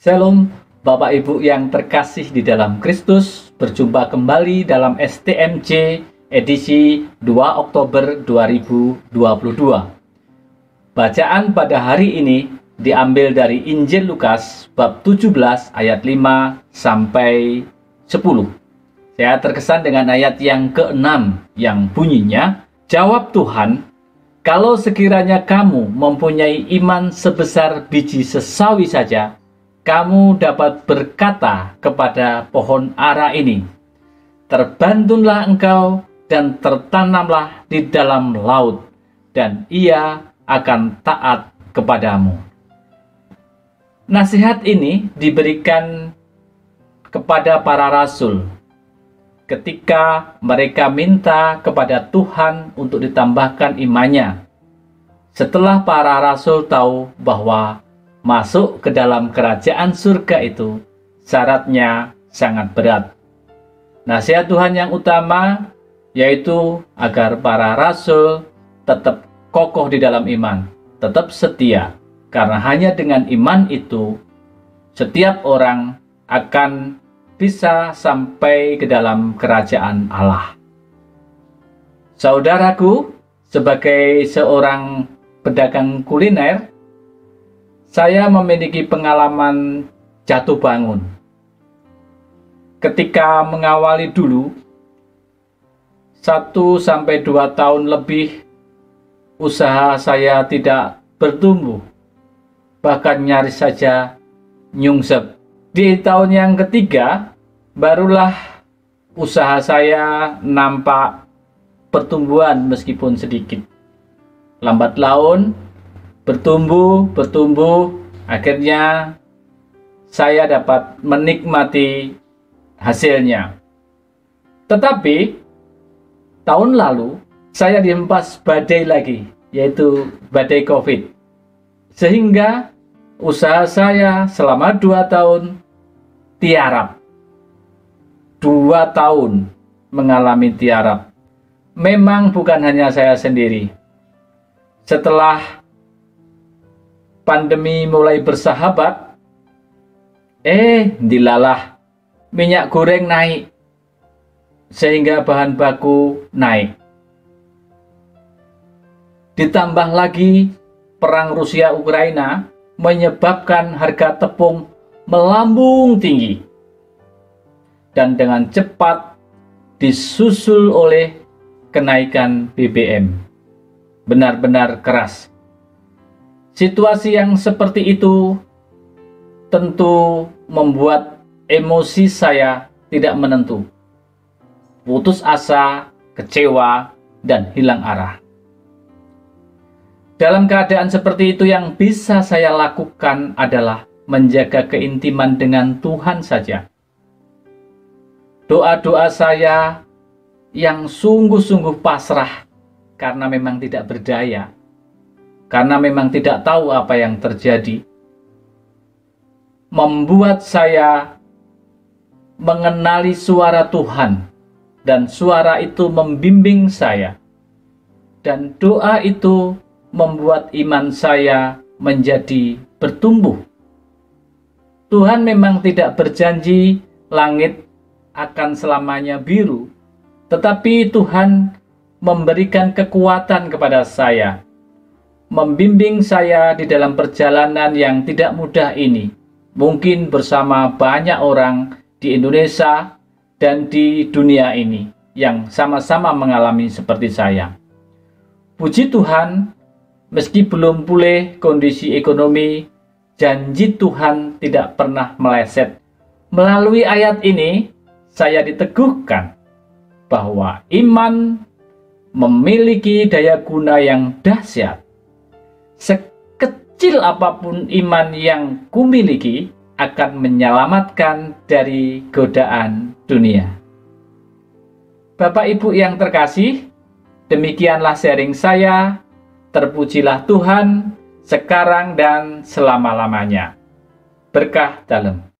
Shalom, Bapak Ibu yang terkasih di dalam Kristus, berjumpa kembali dalam STMJ edisi 2 Oktober 2022. Bacaan pada hari ini diambil dari Injil Lukas bab 17 ayat 5 sampai 10. Saya terkesan dengan ayat yang ke-6 yang bunyinya, "Jawab Tuhan, kalau sekiranya kamu mempunyai iman sebesar biji sesawi saja, kamu dapat berkata kepada pohon ara ini, terbantunlah engkau dan tertanamlah di dalam laut, dan ia akan taat kepadamu." Nasihat ini diberikan kepada para rasul ketika mereka minta kepada Tuhan untuk ditambahkan imannya. Setelah para rasul tahu bahwa masuk ke dalam kerajaan surga itu syaratnya sangat berat. Nasihat Tuhan yang utama yaitu agar para rasul tetap kokoh di dalam iman, tetap setia, karena hanya dengan iman itu setiap orang akan bisa sampai ke dalam kerajaan Allah. Saudaraku, sebagai seorang pedagang kuliner, saya memiliki pengalaman jatuh bangun. Ketika mengawali dulu, 1-2 tahun lebih, usaha saya tidak bertumbuh, bahkan nyaris saja nyungsep. Di tahun yang ketiga, barulah usaha saya nampak pertumbuhan meskipun sedikit. Lambat laun, bertumbuh, akhirnya saya dapat menikmati hasilnya. Tetapi tahun lalu saya dihempas badai lagi, yaitu badai COVID, sehingga usaha saya selama 2 tahun tiarap. 2 tahun mengalami tiarap. Memang bukan hanya saya sendiri. Setelah pandemi mulai bersahabat, dilalah minyak goreng naik, sehingga bahan baku naik. Ditambah lagi perang Rusia-Ukraina menyebabkan harga tepung melambung tinggi, dan dengan cepat disusul oleh kenaikan BBM. Benar-benar keras. Situasi yang seperti itu tentu membuat emosi saya tidak menentu, putus asa, kecewa, dan hilang arah. Dalam keadaan seperti itu, yang bisa saya lakukan adalah menjaga keintiman dengan Tuhan saja. Doa-doa saya yang sungguh-sungguh pasrah karena memang tidak berdaya, karena memang tidak tahu apa yang terjadi, membuat saya mengenali suara Tuhan, dan suara itu membimbing saya, dan doa itu membuat iman saya menjadi bertumbuh. Tuhan memang tidak berjanji langit akan selamanya biru, tetapi Tuhan memberikan kekuatan kepada saya, membimbing saya di dalam perjalanan yang tidak mudah ini, mungkin bersama banyak orang di Indonesia dan di dunia ini yang sama-sama mengalami seperti saya. Puji Tuhan, meski belum pulih kondisi ekonomi, janji Tuhan tidak pernah meleset. Melalui ayat ini, saya diteguhkan bahwa iman memiliki daya guna yang dahsyat. Sekecil apapun iman yang kumiliki akan menyelamatkan dari godaan dunia. Bapak Ibu yang terkasih, demikianlah sharing saya. Terpujilah Tuhan sekarang dan selama-lamanya. Berkah dalam.